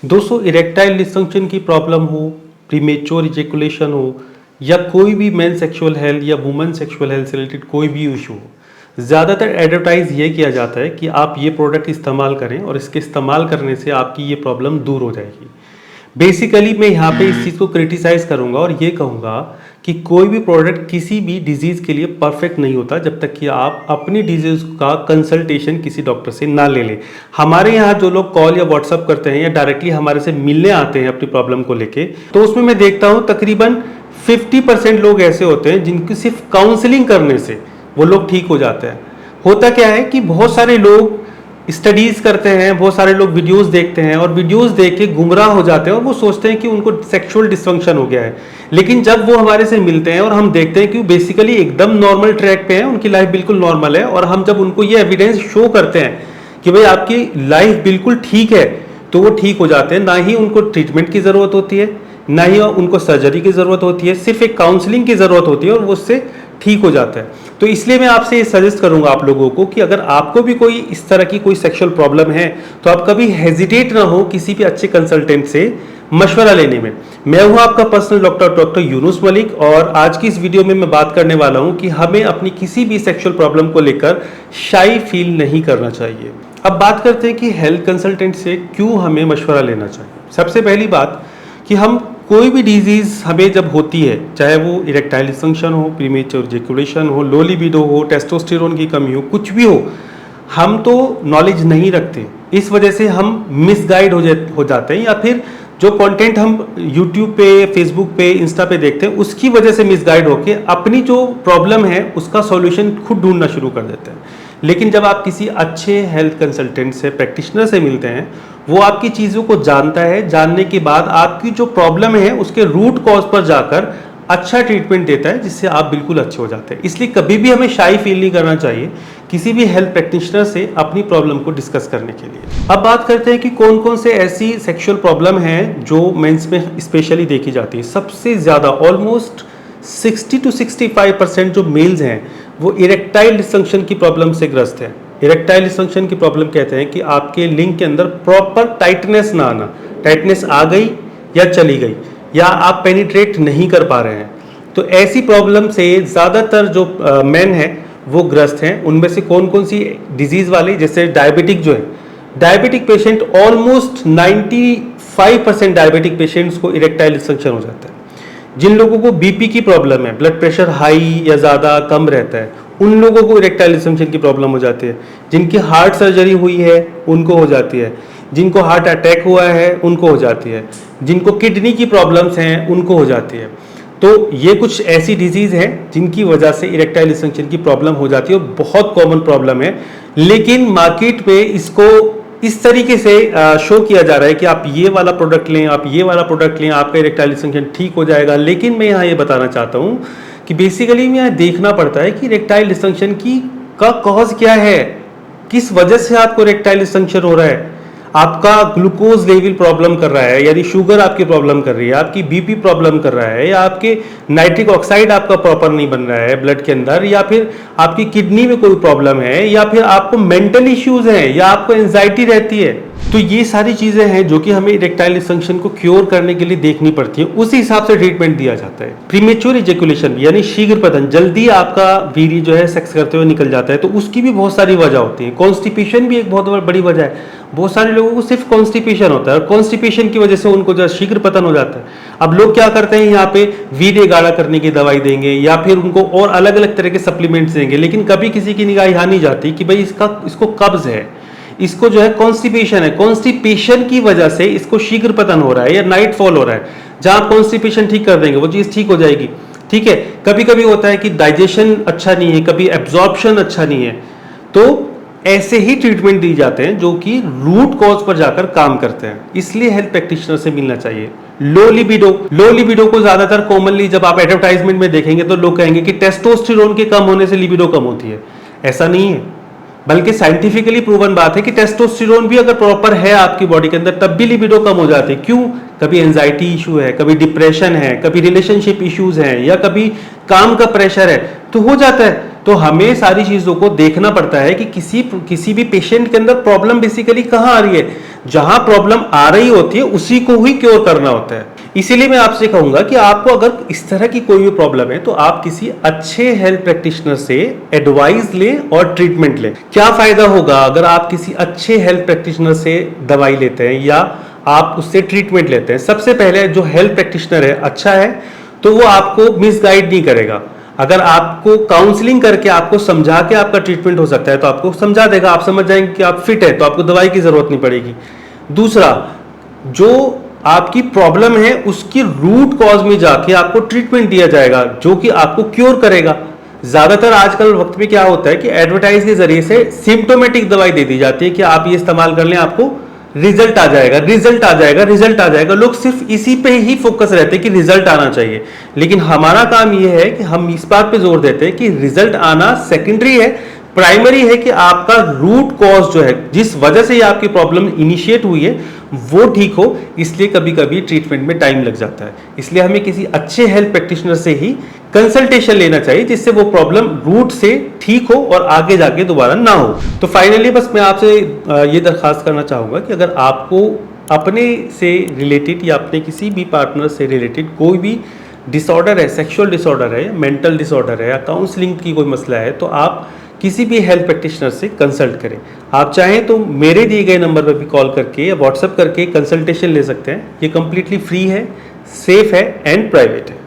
दोस्तों erectile dysfunction की problem हो, प्रीमेच्योर इजैकुलेशन हो या कोई भी मेन सेक्सुअल हेल्थ या वुमेन सेक्सुअल हेल्थ से रिलेटेड कोई भी इशू हो, ज़्यादातर एडवर्टाइज ये किया जाता है कि आप ये प्रोडक्ट इस्तेमाल करें और इसके इस्तेमाल करने से आपकी ये प्रॉब्लम दूर हो जाएगी। बेसिकली मैं यहाँ पे इस चीज़ को क्रिटिसाइज करूँगा और ये कहूँगा कि कोई भी प्रोडक्ट किसी भी डिजीज़ के लिए परफेक्ट नहीं होता जब तक कि आप अपनी डिजीज़ का कंसल्टेशन किसी डॉक्टर से ना ले लें। हमारे यहाँ जो लोग कॉल या व्हाट्सअप करते हैं या डायरेक्टली हमारे से मिलने आते हैं अपनी प्रॉब्लम को लेके, तो उसमें मैं देखता हूँ तकरीबन 50% लोग ऐसे होते हैं जिनकी सिर्फ काउंसलिंग करने से वो लोग ठीक हो जाते हैं। होता क्या है कि बहुत सारे लोग स्टडीज करते हैं, बहुत सारे लोग वीडियोस देखते हैं और वीडियोस देख के गुमराह हो जाते हैं और वो सोचते हैं कि उनको सेक्सुअल डिसफंक्शन हो गया है। लेकिन जब वो हमारे से मिलते हैं और हम देखते हैं कि बेसिकली एकदम नॉर्मल ट्रैक पे है, उनकी लाइफ बिल्कुल नॉर्मल है, और हम जब उनको ये एविडेंस शो करते हैं कि भाई आपकी लाइफ बिल्कुल ठीक है, तो वो ठीक हो जाते हैं। ना ही उनको ट्रीटमेंट की ज़रूरत होती है, ना ही उनको सर्जरी की ज़रूरत होती है, सिर्फ एक काउंसलिंग की ज़रूरत होती है और वो उससे ठीक हो जाता है। तो इसलिए मैं आपसे ये सजेस्ट करूंगा आप लोगों को कि अगर आपको भी कोई इस तरह की कोई सेक्सुअल प्रॉब्लम है तो आप कभी हेजिटेट ना हो किसी भी अच्छे कंसल्टेंट से मशवरा लेने में। मैं हूं आपका पर्सनल डॉक्टर यूनुस मलिक, और आज की इस वीडियो में मैं बात करने वाला हूं कि हमें अपनी किसी भी सेक्सुअल प्रॉब्लम को लेकर शाई फील नहीं करना चाहिए। अब बात करते हैं कि हेल्थ कंसल्टेंट से क्यों हमें मशवरा लेना चाहिए। सबसे पहली बात कि हम कोई भी डिजीज़ हमें जब होती है, चाहे वो इरेक्टाइल डिसफंक्शन हो, प्रीमेच्योर इजैकुलेशन हो, लो लिबिडो हो, टेस्टोस्टेरोन की कमी हो, कुछ भी हो, हम तो नॉलेज नहीं रखते। इस वजह से हम मिसगाइड हो जाते हैं, या फिर जो कंटेंट हम यूट्यूब पे, फेसबुक पे, इंस्टा पे देखते हैं उसकी वजह से मिसगाइड होके अपनी जो प्रॉब्लम है उसका सॉल्यूशन खुद ढूंढना शुरू कर देते हैं। लेकिन जब आप किसी अच्छे हेल्थ कंसल्टेंट से, प्रैक्टिशनर से मिलते हैं, वो आपकी चीज़ों को जानता है, जानने के बाद आपकी जो प्रॉब्लम है उसके रूट कॉज पर जाकर अच्छा ट्रीटमेंट देता है, जिससे आप बिल्कुल अच्छे हो जाते हैं। इसलिए कभी भी हमें शाई फील नहीं करना चाहिए किसी भी हेल्थ प्रैक्टिशनर से अपनी प्रॉब्लम को डिस्कस करने के लिए। अब बात करते हैं कि कौन कौन से ऐसी सेक्सुअल प्रॉब्लम है जो मेंस में स्पेशली देखी जाती है। सबसे ज़्यादा ऑलमोस्ट 60 to 65% जो मेल्स हैं वो इरेक्टाइल डिसफंक्शन की प्रॉब्लम से ग्रस्त है। इरेक्टाइल डिसफंक्शन की प्रॉब्लम कहते हैं कि आपके लिंग के अंदर प्रॉपर टाइटनेस ना आना, टाइटनेस आ गई या चली गई, या आप पेनिट्रेट नहीं कर पा रहे हैं। तो ऐसी प्रॉब्लम से ज़्यादातर जो मेन हैं वो ग्रस्त हैं। उनमें से कौन कौन सी डिजीज़ वाले, जैसे डायबिटिक जो है, diabetic patient almost 95% diabetic patients को इरेक्टाइल डिसफंक्शन हो जाता है। जिन लोगों को बीपी की प्रॉब्लम है, ब्लड प्रेशर हाई या ज़्यादा कम रहता है, उन लोगों को इरेक्टाइल डिसफंक्शन की प्रॉब्लम हो जाती है। जिनकी हार्ट सर्जरी हुई है उनको हो जाती है, जिनको हार्ट अटैक हुआ है उनको हो जाती है, जिनको किडनी की प्रॉब्लम्स हैं उनको हो जाती है। तो ये कुछ ऐसी डिजीज़ हैं जिनकी वजह से इरेक्टाइल डिसफंक्शन की प्रॉब्लम हो जाती है और बहुत कॉमन प्रॉब्लम है। लेकिन मार्केट में इसको इस तरीके से शो किया जा रहा है कि आप ये वाला प्रोडक्ट लें, आप ये वाला प्रोडक्ट लें, आपका इरेक्टाइल डिसफंक्शन ठीक हो जाएगा। लेकिन मैं यहाँ ये बताना चाहता हूँ कि बेसिकली में यहाँ देखना पड़ता है कि इरेक्टाइल डिसफंक्शन का कॉज क्या है, किस वजह से आपको इरेक्टाइल डिसफंक्शन हो रहा है। आपका ग्लूकोज लेवल प्रॉब्लम कर रहा है, यानी शुगर आपकी प्रॉब्लम कर रही है, आपकी बीपी प्रॉब्लम कर रहा है, या आपके नाइट्रिक ऑक्साइड आपका प्रॉपर नहीं बन रहा है ब्लड के अंदर, या फिर आपकी किडनी में कोई प्रॉब्लम है, या फिर आपको मेंटल इश्यूज हैं, या आपको एंजाइटी रहती है। तो ये सारी चीज़ें हैं जो कि हमें इरेक्टाइल डिसफंक्शन को क्योर करने के लिए देखनी पड़ती है। उसी हिसाब से ट्रीटमेंट दिया जाता है। प्रीमेच्योर इजैकुलेशन यानी शीघ्र पतन, जल्दी आपका वीर्य जो है सेक्स करते हुए निकल जाता है, तो उसकी भी बहुत सारी वजह होती है। कॉन्स्टिपेशन भी एक बहुत बड़ी वजह है। बहुत सारे लोगों को सिर्फ कॉन्स्टिपेशन होता है और कॉन्स्टिपेशन की वजह से उनको जो शीघ्र पतन हो जाता है। अब लोग क्या करते हैं, यहाँ पे वीर्य गाढ़ा करने की दवाई देंगे या फिर उनको और अलग अलग तरह के सप्लीमेंट्स देंगे, लेकिन कभी किसी की निगाह यहाँ नहीं जाती कि भाई इसको कब्ज है, इसको जो है कॉन्स्टिपेशन है, कॉन्स्टिपेशन की वजह से इसको शीघ्र पतन हो रहा है या नाइट फॉल हो रहा है। जहां आप कॉन्स्टिपेशन ठीक कर देंगे वो चीज ठीक हो जाएगी। ठीक है, कभी कभी होता है कि डाइजेशन अच्छा नहीं है, कभी एब्जॉर्प्शन अच्छा नहीं है, तो ऐसे ही ट्रीटमेंट दी जाते हैं जो कि रूट कॉज पर जाकर काम करते हैं। इसलिए हेल्थ प्रैक्टिशनर से मिलना चाहिए। लो लिबिडो को ज्यादातर कॉमनली जब आप एडवर्टाइजमेंट में देखेंगे तो लोग कहेंगे कि टेस्टोस्टेरोन के कम होने से लिबिडो कम होती है। ऐसा नहीं है, बल्कि साइंटिफिकली प्रूवन बात है कि टेस्टोस्टेरोन भी अगर प्रॉपर है आपकी बॉडी के अंदर तब भी लिबिडो कम हो जाती है। क्यों? कभी एंजाइटी इशू है, कभी डिप्रेशन है, कभी रिलेशनशिप इश्यूज हैं, या कभी काम का प्रेशर है, तो हो जाता है। तो हमें सारी चीजों को देखना पड़ता है कि किसी भी पेशेंट के अंदर प्रॉब्लम बेसिकली कहाँ आ रही है। जहां प्रॉब्लम आ रही होती है उसी को ही क्योर करना होता है। इसीलिए मैं आपसे कहूंगा कि आपको अगर इस तरह की कोई भी प्रॉब्लम है तो आप किसी अच्छे हेल्थ प्रैक्टिशनर से एडवाइस लें और ट्रीटमेंट लें। क्या फायदा होगा अगर आप किसी अच्छे हेल्थ प्रैक्टिशनर से दवाई लेते हैं या आप उससे ट्रीटमेंट लेते हैं? सबसे पहले जो हेल्थ प्रैक्टिशनर है अच्छा है तो वो आपको मिसगाइड नहीं करेगा। अगर आपको काउंसलिंग करके आपको समझा के आपका ट्रीटमेंट हो सकता है तो आपको समझा देगा, आप समझ जाएंगे कि आप फिट है तो आपको दवाई की जरूरत नहीं पड़ेगी। दूसरा, जो आपकी प्रॉब्लम है उसकी रूट कॉज में जाके आपको ट्रीटमेंट दिया जाएगा जो कि आपको क्योर करेगा। ज्यादातर आजकल वक्त में क्या होता है कि एडवर्टाइज के जरिए से सिम्टोमेटिक दवाई दे दी जाती है कि आप ये इस्तेमाल कर लें, आपको रिजल्ट आ जाएगा, रिजल्ट आ जाएगा, रिजल्ट आ जाएगा। लोग सिर्फ इसी पे ही फोकस रहते हैं कि रिजल्ट आना चाहिए, लेकिन हमारा काम यह है कि हम इस बात पे जोर देते हैं कि रिजल्ट आना सेकेंडरी है, प्राइमरी है कि आपका रूट कॉज जो है जिस वजह से ये आपकी प्रॉब्लम इनिशिएट हुई है वो ठीक हो। इसलिए कभी कभी ट्रीटमेंट में टाइम लग जाता है, इसलिए हमें किसी अच्छे हेल्थ प्रैक्टिशनर से ही कंसल्टेशन लेना चाहिए जिससे वो प्रॉब्लम रूट से ठीक हो और आगे जाके दोबारा ना हो। तो फाइनली बस मैं आपसे ये दरखास्त करना चाहूँगा कि अगर आपको अपने से रिलेटेड या अपने किसी भी पार्टनर से रिलेटेड कोई भी डिसऑर्डर है, सेक्सुअल डिसऑर्डर है, मेंटल डिसऑर्डर है या काउंसलिंग की कोई मसला है, तो आप किसी भी हेल्थ प्रैक्टिशनर से कंसल्ट करें। आप चाहें तो मेरे दिए गए नंबर पर भी कॉल करके या व्हाट्सएप करके कंसल्टेशन ले सकते हैं। ये कंप्लीटली फ्री है, सेफ है एंड प्राइवेट है।